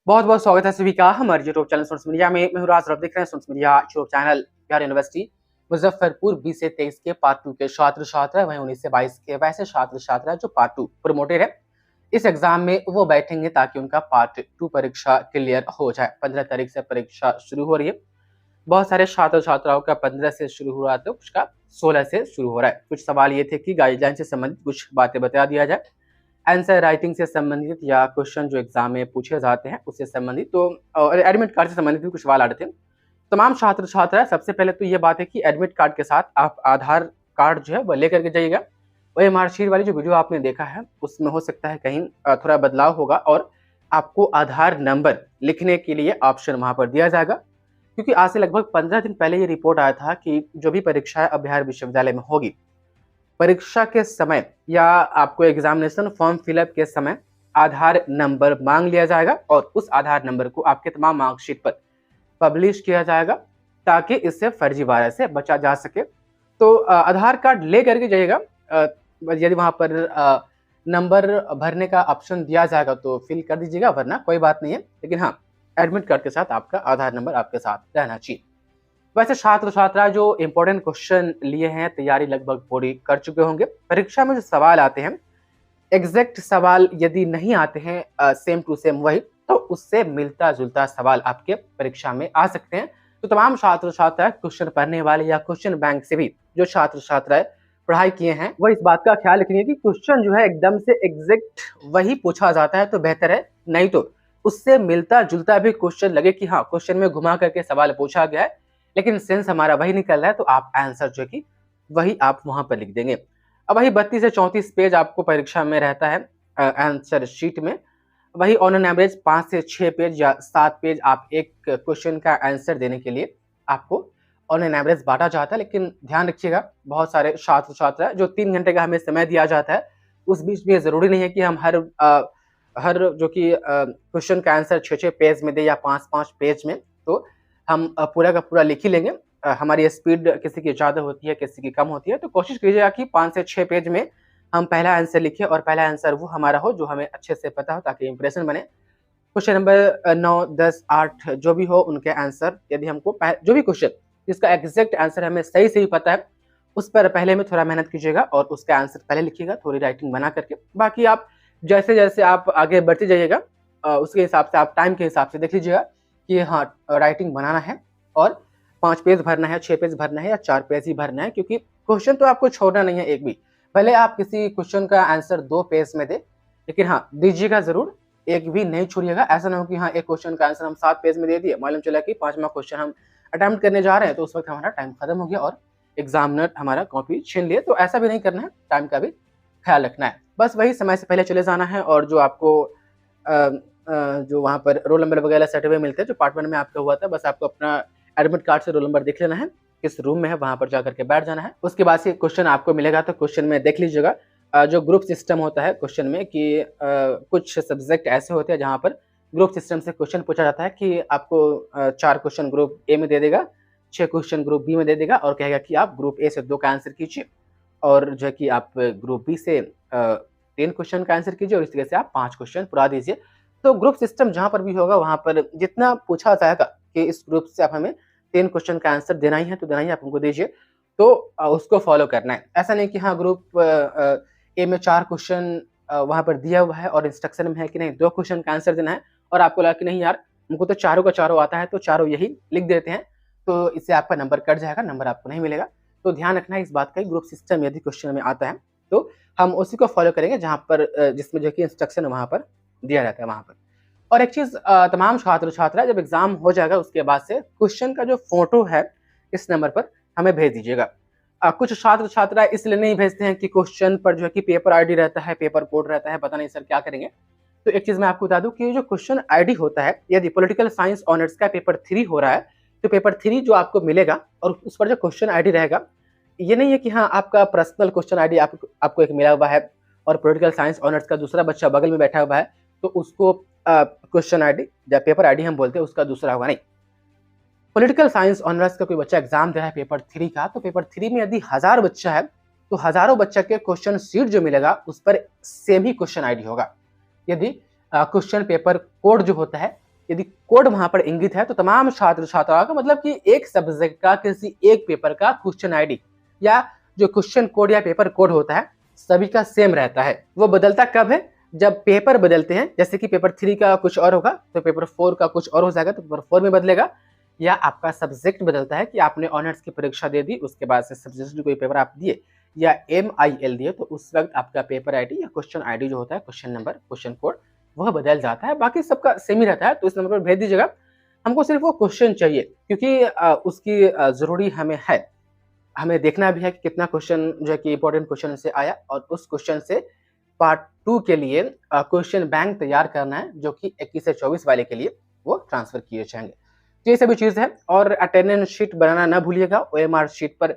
बहुत बहुत स्वागत है सभी का हमारे यूट्यूब चैनल स्टूडेंट्स मीडिया में। मैं हूं राज, आप देख रहे हैं students media YouTube channel. Bihar university Muzaffarpur 20 से 23 के पार्ट 2 के छात्र छात्रा, वहीं 19 से 22 के वैसे छात्र छात्रा जो पार्ट 2 प्रमोटेड है इस एग्जाम में वो बैठेंगे ताकि उनका पार्ट 2 परीक्षा क्लियर हो जाए। 15 तारीख से परीक्षा शुरू हो रही है। बहुत सारे छात्र छात्राओं का 15 से शुरू हो रहा था, कुछ का 16 से शुरू हो रहा है। कुछ सवाल ये थे कि गाइडलाइन से संबंधित कुछ बातें बता दिया जाए, आंसर राइटिंग से संबंधित या क्वेश्चन जो एग्जाम में पूछे जाते हैं उससे संबंधित, तो एडमिट कार्ड से संबंधित भी कुछ सवाल आ रहे थे। तमाम छात्र छात्रा, सबसे पहले तो ये बात है कि एडमिट कार्ड के साथ आप आधार कार्ड जो है वो लेकर के जाइएगा। वही मार्कशीट वाली जो वीडियो आपने देखा है उसमें हो सकता है कहीं थोड़ा बदलाव होगा और आपको आधार नंबर लिखने के लिए ऑप्शन वहां पर दिया जाएगा, क्योंकि आज से लगभग 15 दिन पहले ये रिपोर्ट आया था कि जो भी परीक्षाएं अब बिहार विश्वविद्यालय में होगी, परीक्षा के समय या आपको एग्जामिनेशन फॉर्म फिलअप के समय आधार नंबर मांग लिया जाएगा और उस आधार नंबर को आपके तमाम मार्कशीट पर पब्लिश किया जाएगा ताकि इससे फर्जीवाड़ा से बचा जा सके। तो आधार कार्ड ले करके जाइएगा। यदि वहां पर नंबर भरने का ऑप्शन दिया जाएगा तो फिल कर दीजिएगा, वरना कोई बात नहीं है। लेकिन हाँ, एडमिट कार्ड के साथ आपका आधार नंबर आपके साथ रहना चाहिए। वैसे छात्र छात्रा जो इंपॉर्टेंट क्वेश्चन लिए हैं, तैयारी लगभग पूरी कर चुके होंगे। परीक्षा में जो सवाल आते हैं, एग्जैक्ट सवाल यदि नहीं आते हैं सेम टू सेम वही, तो उससे मिलता जुलता सवाल आपके परीक्षा में आ सकते हैं। तो तमाम छात्र छात्रा क्वेश्चन पढ़ने वाले या क्वेश्चन बैंक से भी जो छात्र छात्राएं पढ़ाई किए हैं, वो इस बात का ख्याल रखेंगे कि क्वेश्चन जो है एकदम से एग्जैक्ट वही पूछा जाता है तो बेहतर है, नहीं तो उससे मिलता जुलता भी क्वेश्चन लगे कि हाँ क्वेश्चन में घुमा करके सवाल पूछा गया है लेकिन सेंस हमारा वही निकल रहा है, तो आप आंसर जो कि वही आप वहां पर लिख देंगे। अब वही 32 से 34 पेज आपको परीक्षा में रहता है आंसर शीट में। वही ऑन एन एवरेज 5 से 6 पेज या 7 पेज आप एक क्वेश्चन का आंसर देने के लिए आपको ऑन एन एवरेज बांटा जाता है। लेकिन ध्यान रखिएगा, बहुत सारे छात्र छात्रा जो 3 घंटे का हमें समय दिया जाता है, उस बीच में जरूरी नहीं है कि हम हर जो कि क्वेश्चन का आंसर 6-6 पेज में दे या 5-5 पेज में, तो हम पूरा का पूरा लिख ही लेंगे। हमारी स्पीड किसी की ज़्यादा होती है, किसी की कम होती है, तो कोशिश कीजिएगा कि 5 से 6 पेज में हम पहला आंसर लिखें और पहला आंसर वो हमारा हो जो हमें अच्छे से पता हो, ताकि इंप्रेशन बने। क्वेश्चन नंबर 9, 10, 8 जो भी हो उनके आंसर, यदि हमको जो भी क्वेश्चन जिसका एग्जैक्ट आंसर हमें सही से ही पता है, उस पर पहले में थोड़ा मेहनत कीजिएगा और उसका आंसर पहले लिखिएगा, थोड़ी राइटिंग बना करके। बाकी आप जैसे जैसे आप आगे बढ़ते जाइएगा उसके हिसाब से आप टाइम के हिसाब से देख लीजिएगा कि हाँ राइटिंग बनाना है और 5 पेज भरना है, 6 पेज भरना है या 4 पेज ही भरना है, क्योंकि क्वेश्चन तो आपको छोड़ना नहीं है एक भी। भले आप किसी क्वेश्चन का आंसर 2 पेज में दे, लेकिन हाँ दीजिएगा जरूर, एक भी नहीं छोड़िएगा। ऐसा ना हो कि हाँ एक क्वेश्चन का आंसर हम 7 पेज में दे दिए, मालूम चला कि 5वां क्वेश्चन हम अटेम्प्ट करने जा रहे हैं तो उस वक्त हमारा टाइम खत्म हो गया और एग्जामिनर हमारा कॉपी छीन लिए। तो ऐसा भी नहीं करना है, टाइम का भी ख्याल रखना है। बस वही समय से पहले चले जाना है और जो आपको जो वहाँ पर रोल नंबर वगैरह सर्टिफिकेट मिलते हैं जो पार्ट 1 में आपका हुआ था, बस आपको अपना एडमिट कार्ड से रोल नंबर देख लेना है, किस रूम में है वहां पर जाकर के बैठ जाना है। उसके बाद से क्वेश्चन आपको मिलेगा तो क्वेश्चन में देख लीजिएगा जो ग्रुप सिस्टम होता है क्वेश्चन में कि कुछ सब्जेक्ट ऐसे होते हैं जहाँ पर ग्रुप सिस्टम से क्वेश्चन पूछा जाता है कि आपको 4 क्वेश्चन ग्रुप ए में दे देगा, 6 क्वेश्चन ग्रुप बी में दे देगा और कहेगा कि आप ग्रुप ए से 2 का आंसर कीजिए और जो है कि आप ग्रुप बी से 3 क्वेश्चन का आंसर कीजिए और इस तरह से आप 5 क्वेश्चन पूरा दीजिए। तो ग्रुप सिस्टम जहाँ पर भी होगा वहाँ पर जितना पूछा जाएगा कि इस ग्रुप से आप हमें 3 क्वेश्चन का आंसर देना ही है तो देना ही, आप हमको दीजिए, तो उसको फॉलो करना है। ऐसा नहीं कि हाँ ग्रुप ए में 4 क्वेश्चन वहाँ पर दिया हुआ है और इंस्ट्रक्शन में है कि नहीं 2 क्वेश्चन का आंसर देना है और आपको लगा कि नहीं यार हमको तो चारों का चारों आता है तो चारों यही लिख देते हैं, तो इससे आपका नंबर कट जाएगा, नंबर आपको नहीं मिलेगा। तो ध्यान रखना है इस बात का, ग्रुप सिस्टम यदि क्वेश्चन में आता है तो हम उसी को फॉलो करेंगे जहाँ पर जिसमें जो कि इंस्ट्रक्शन वहाँ पर दिया जाता है वहाँ पर। और एक चीज तमाम छात्र छात्रा, जब एग्जाम हो जाएगा उसके बाद से क्वेश्चन का जो फोटो है इस नंबर पर हमें भेज दीजिएगा। कुछ छात्र छात्रा इसलिए नहीं भेजते हैं कि क्वेश्चन पर जो है कि पेपर आईडी रहता है, पेपर कोड रहता है, पता नहीं सर क्या करेंगे। तो एक चीज मैं आपको बता दूं कि जो क्वेश्चन आईडी होता है, यदि पॉलिटिकल साइंस ऑनर्स का पेपर 3 हो रहा है तो पेपर 3 जो आपको मिलेगा और उस पर जो क्वेश्चन आईडी रहेगा, ये नहीं है कि हाँ आपका पर्सनल क्वेश्चन आईडी आपको एक मिला हुआ है और पॉलिटिकल साइंस ऑनर्स का दूसरा बच्चा बगल में बैठा हुआ है तो उसको क्वेश्चन आईडी या पेपर आईडी हम बोलते हैं उसका दूसरा होगा, नहीं। पॉलिटिकल साइंस ऑनर्स का कोई बच्चा एग्जाम दे रहा है पेपर 3 का, तो पेपर 3 में यदि 1000 बच्चा है तो हजारों बच्चा के क्वेश्चन सीट जो मिलेगा उस पर सेम ही क्वेश्चन आईडी होगा। यदि क्वेश्चन पेपर कोड जो होता है यदि कोड वहां पर इंगित है तो तमाम छात्र छात्राओं का मतलब कि एक सब्जेक्ट का किसी एक पेपर का क्वेश्चन आईडी या जो क्वेश्चन कोड या पेपर कोड होता है सभी का सेम रहता है। वो बदलता कब है? जब पेपर बदलते हैं, जैसे कि पेपर 3 का कुछ और होगा तो पेपर 4 का कुछ और हो जाएगा तो पेपर 4 में बदलेगा, या आपका सब्जेक्ट बदलता है कि आपने ऑनर्स की परीक्षा दे दी, उसके बाद से सब्जेक्ट कोई पेपर आप दिए या MIL दिए तो उस वक्त आपका पेपर आईडी या क्वेश्चन आईडी जो होता है, क्वेश्चन नंबर, क्वेश्चन कोड, वह बदल जाता है। बाकी सबका सेम ही रहता है। तो इस नंबर पर भेज दीजिएगा। हमको सिर्फ वो क्वेश्चन चाहिए, क्योंकि उसकी जरूरी हमें है। हमें देखना भी है कि कितना क्वेश्चन जो है कि इंपॉर्टेंट क्वेश्चन से आया, और उस क्वेश्चन से पार्ट 2 के लिए क्वेश्चन बैंक तैयार करना है, जो कि 21 से 24 वाले के लिए वो ट्रांसफर किए जाएंगे। तो ये सभी चीज़ है। और अटेंडेंस शीट बनाना ना भूलिएगा। OMR शीट पर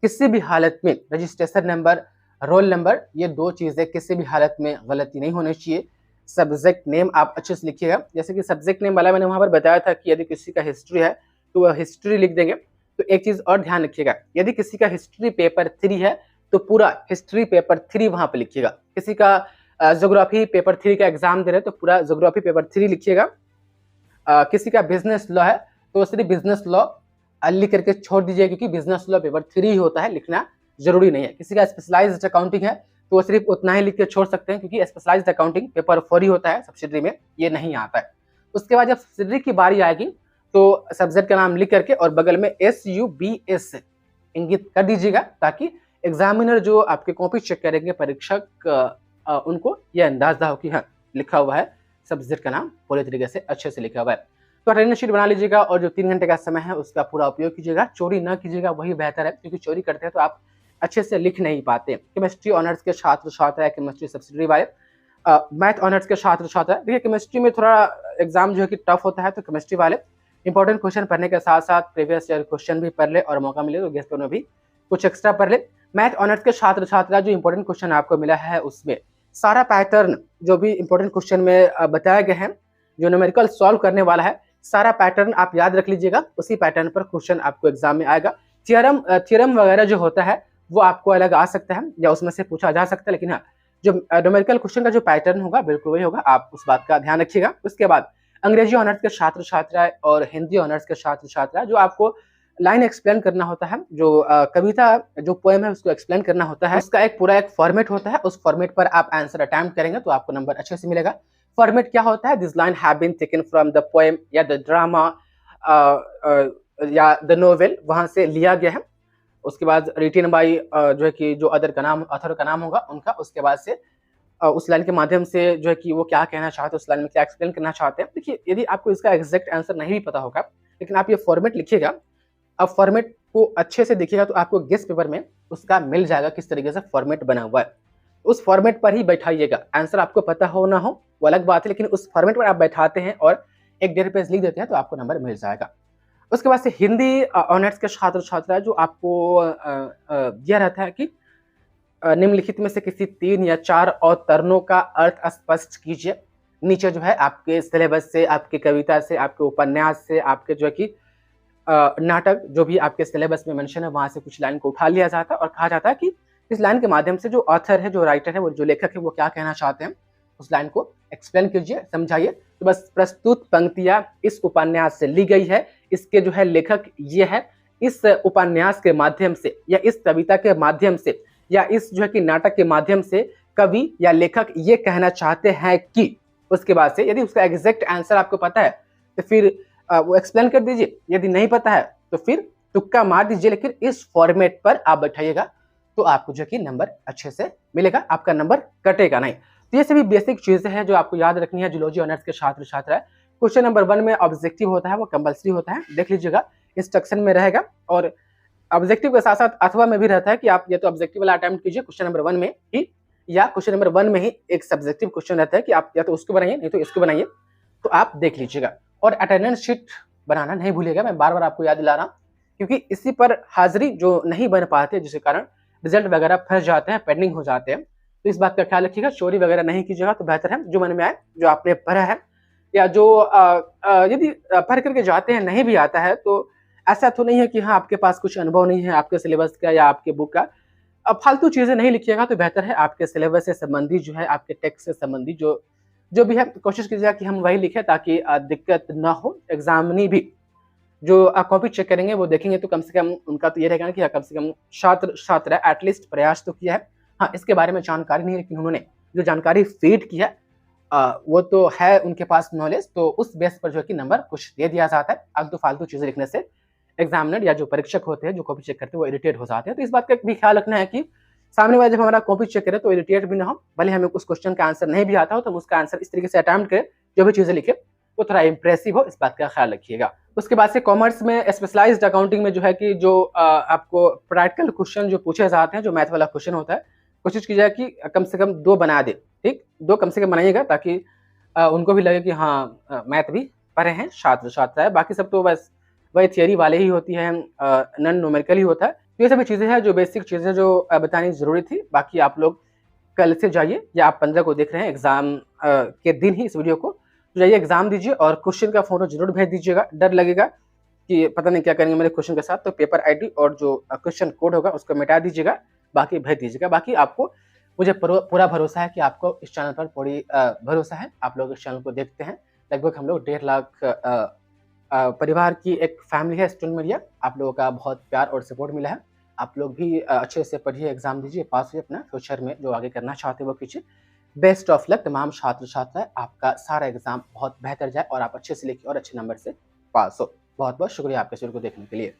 किसी भी हालत में रजिस्ट्रेशन नंबर, रोल नंबर, ये 2 चीज़ें किसी भी हालत में गलती नहीं होनी चाहिए। सब्जेक्ट नेम आप अच्छे से लिखिएगा। जैसे कि सब्जेक्ट नेम वाला मैंने वहाँ पर बताया था कि यदि किसी का हिस्ट्री है तो वह हिस्ट्री लिख देंगे। तो एक चीज़ और ध्यान रखिएगा, यदि किसी का हिस्ट्री पेपर 3 है तो पूरा हिस्ट्री पेपर 3 वहाँ पे लिखिएगा। किसी का ज्योग्राफी पेपर 3 का एग्जाम दे रहे हैं तो पूरा ज्योग्राफी पेपर 3 लिखिएगा। किसी का बिजनेस लॉ है तो सिर्फ बिजनेस लॉ लिख करके छोड़ दीजिए, क्योंकि बिजनेस लॉ पेपर 3 ही होता है, लिखना जरूरी नहीं है। किसी का स्पेशलाइज्ड अकाउंटिंग है तो वो सिर्फ उतना ही लिख के छोड़ सकते हैं, क्योंकि स्पेशलाइज्ड अकाउंटिंग पेपर 4 ही होता है, सब्सिडरी में ये नहीं आता है। उसके बाद जब सब्सिडरी की बारी आएगी तो सब्जेक्ट का नाम लिख करके और बगल में SUBS इंगित कर दीजिएगा, ताकि एग्जामिनर जो आपके कॉपी चेक करेंगे, परीक्षक, उनको यह अंदाजा हो कि हाँ लिखा हुआ है, सब्जेक्ट का नाम पूरे तरीके से अच्छे से लिखा हुआ है। तो अटेंडेंस शीट बना लीजिएगा और जो 3 घंटे का समय है उसका पूरा उपयोग कीजिएगा। चोरी ना कीजिएगा, वही बेहतर है, क्योंकि चोरी करते हैं तो आप अच्छे से लिख नहीं पाते। केमिस्ट्री ऑनर्स के छात्र छात्रा है, केमिस्ट्री सब्सिडरी वाले, मैथ ऑनर्स के छात्र छात्रा है। देखिए केमिस्ट्री में थोड़ा एग्जाम जो है कि टफ होता है, तो केमिस्ट्री वाले इंपॉर्टेंट क्वेश्चन पढ़ने के साथ साथ प्रीवियस ईयर क्वेश्चन भी पढ़ ले, और मौका मिले तो गेस्ट पेपर में भी कुछ एक्स्ट्रा पढ़ ले। मैथ ऑनर्स के छात्र छात्रा जो इंपॉर्टेंट क्वेश्चन आपको मिला है उसमें सारा पैटर्न जो भी इंपॉर्टेंट क्वेश्चन में बताया गया है, जो न्यूमेरिकल सॉल्व करने वाला है, सारा पैटर्न आप याद रख लीजिएगा। उसी पैटर्न पर क्वेश्चन आपको एग्जाम में आएगा। थ्योरम वगैरह जो होता है वो आपको अलग आ सकता है या उसमें से पूछा जा सकता है, लेकिन हाँ जो न्यूमेरिकल क्वेश्चन का जो पैटर्न होगा बिल्कुल वही होगा, आप उस बात का ध्यान रखिएगा। उसके बाद अंग्रेजी ऑनर्स के छात्र छात्राएं और हिंदी ऑनर्स के छात्र छात्रा, जो आपको लाइन एक्सप्लेन करना होता है, जो कविता जो पोएम है उसको एक्सप्लेन करना होता है, उसका एक पूरा एक फॉर्मेट होता है। उस फॉर्मेट पर आप आंसर अटेम्प्ट करेंगे तो आपको नंबर अच्छे से मिलेगा। फॉर्मेट क्या होता है? This line have been taken from the poem या द ड्रामा या द नोवेल, वहां से लिया गया है। उसके बाद रिटन बाई जो है कि जो अदर का नाम, ऑथर का नाम होगा उनका, उसके बाद से उस लाइन के माध्यम से जो है कि वो क्या कहना चाहते हैं, उस लाइन में क्या एक्सप्लेन करना चाहते हैं। देखिए यदि आपको इसका एग्जैक्ट आंसर नहीं भी पता होगा, लेकिन आप ये फॉर्मेट लिखिएगा, अब फॉर्मेट को अच्छे से देखिएगा तो आपको गेस्ट पेपर में उसका मिल जाएगा किस तरीके से फॉर्मेट बना हुआ है। उस फॉर्मेट पर ही बैठाइएगा। आंसर आपको पता हो ना हो वो अलग बात है, लेकिन उस फॉर्मेट पर आप बैठाते हैं और 1-1.5 पेज लिख देते हैं तो आपको नंबर मिल जाएगा। उसके बाद से हिंदी ऑनर्स के छात्र छात्रा, जो आपको यह रहता है कि निम्नलिखित में से किसी 3 या 4 अवतरणों का अर्थ स्पष्ट कीजिए। नीचे जो है आपके सिलेबस से, आपकी कविता से, आपके उपन्यास से, आपके जो है कि नाटक जो भी आपके सिलेबस में मेंशन है वहां से कुछ लाइन को उठा लिया जाता है और कहा जाता है कि इस लाइन के माध्यम से जो ऑथर है, जो राइटर है, वो जो लेखक है, वो क्या कहना चाहते हैं, उस लाइन को एक्सप्लेन कीजिए, समझाइए। तो बस प्रस्तुत पंक्तियां इस उपन्यास से ली गई है, इसके जो है लेखक ये है, इस उपन्यास के माध्यम से या इस कविता के माध्यम से या इस जो है कि नाटक के माध्यम से कवि या लेखक ये कहना चाहते हैं कि, उसके बाद से यदि उसका एग्जैक्ट आंसर आपको पता है तो फिर वो एक्सप्लेन कर दीजिए, यदि नहीं पता है तो फिर तुक्का मार दीजिए, लेकिन इस फॉर्मेट पर आप बैठाइएगा तो आपको जो कि नंबर अच्छे से मिलेगा, आपका नंबर कटेगा नहीं। तो ये सभी बेसिक चीजें हैं जो आपको याद रखनी है जूलॉजी ऑनर्स के छात्र छात्रा। क्वेश्चन नंबर 1 में ऑब्जेक्टिव होता है, वो कंपल्सरी होता है, देख लीजिएगा, इंस्ट्रक्शन में रहेगा। और ऑब्जेक्टिव के साथ साथ अथवा में भी रहता है कि आप या तो ऑब्जेक्टिव वाला अटेम्प्ट कीजिए क्वेश्चन नंबर 1 में ही, या क्वेश्चन नंबर 1 में ही एक सब्जेक्टिव क्वेश्चन रहता है कि आप या तो उसको बनाइए नहीं तो इसको बनाइए, तो आप देख लीजिएगा। और अटेंडेंस शीट बनाना नहीं भूलिएगा, मैं बार बार आपको याद दिला रहा हूँ, क्योंकि इसी पर हाजिरी जो नहीं बन पाते जिसके कारण रिजल्ट वगैरह फंस जाते हैं, पेंडिंग हो जाते हैं, तो इस बात का ख्याल रखिएगा। चोरी वगैरह नहीं कीजिएगा तो बेहतर है। जो मन में आए, जो आपने पढ़ा है, या जो यदि पढ़ करके जाते हैं नहीं भी आता है तो ऐसा तो नहीं है कि हाँ आपके पास कुछ अनुभव नहीं है आपके सिलेबस का या आपके बुक का। अब फालतू चीजें नहीं लिखिएगा तो बेहतर है। आपके सिलेबस से संबंधी जो है, आपके टेक्स्ट से संबंधी जो जो भी है कोशिश कीजिएगा कि हम वही लिखें ताकि दिक्कत ना हो। एग्जामिनी भी जो कॉपी चेक करेंगे वो देखेंगे तो कम से कम उनका तो ये रहेगा ना कि कम से कम छात्र एटलीस्ट प्रयास तो किया है। हाँ, इसके बारे में जानकारी नहीं है, लेकिन उन्होंने जो जानकारी फीड की है वो तो है उनके पास नॉलेज, तो उस बेस पर जो है कि नंबर कुछ दे दिया जाता है। अब तो फालतू चीजें लिखने से एग्जामिनर या जो परीक्षक होते हैं, जो कॉपी चेक करते हैं, वो इरिटेट हो जाते हैं। तो इस बात का भी ख्याल रखना है कि सामने वाला जब हमारा कॉपी चेक करे तो इरिटेट भी ना हो, भले हमें उस क्वेश्चन का आंसर नहीं भी आता हो तो हम उसका आंसर इस तरीके से अटेम्प्ट करें, जो भी चीजें लिखे वो थोड़ा इंप्रेसिव हो, इस बात का ख्याल रखिएगा। उसके बाद से कॉमर्स में स्पेशलाइज्ड अकाउंटिंग में जो है कि जो आपको प्रैक्टिकल क्वेश्चन जो पूछे जाते हैं, जो मैथ वाला क्वेश्चन होता है, कोशिश कीजिएगा कि कम से कम 2 बना दे। ठीक, 2 कम से कम बनाइएगा ताकि उनको भी लगे कि हाँ मैथ भी पढ़े हैं, छात्र है। बाकी सब तो बस वही थियरी वाले ही होती है, नॉन न्यूमेरिकल ही होता है। तो ये सभी चीज़ें हैं जो बेसिक चीज़ें जो बतानी ज़रूरी थी। बाकी आप लोग कल से जाइए, या आप 15 को देख रहे हैं एग्जाम के दिन ही इस वीडियो को, तो जाइए एग्जाम दीजिए और क्वेश्चन का फोटो जरूर भेज दीजिएगा। डर लगेगा कि पता नहीं क्या करेंगे मेरे क्वेश्चन के साथ, तो पेपर आईडी और जो क्वेश्चन कोड होगा उसको मिटा दीजिएगा, बाकी भेज दीजिएगा। बाकी आपको मुझे पूरा भरोसा है कि आपको इस चैनल पर पूरी भरोसा है, आप लोग इस चैनल को देखते हैं। लगभग हम लोग 1.5 लाख परिवार की एक फैमिली है स्टूडेंट मीडिया। आप लोगों का बहुत प्यार और सपोर्ट मिला है। आप लोग भी अच्छे से पढ़िए, एग्जाम दीजिए, पास हुए, अपना फ्यूचर में जो आगे करना चाहते हो वो कीजिए। बेस्ट ऑफ लक तमाम छात्र छात्राएं, आपका सारा एग्जाम बहुत बेहतर जाए और आप अच्छे से लिखिए और अच्छे नंबर से पास हो। बहुत बहुत शुक्रिया आपके वीडियो को देखने के लिए।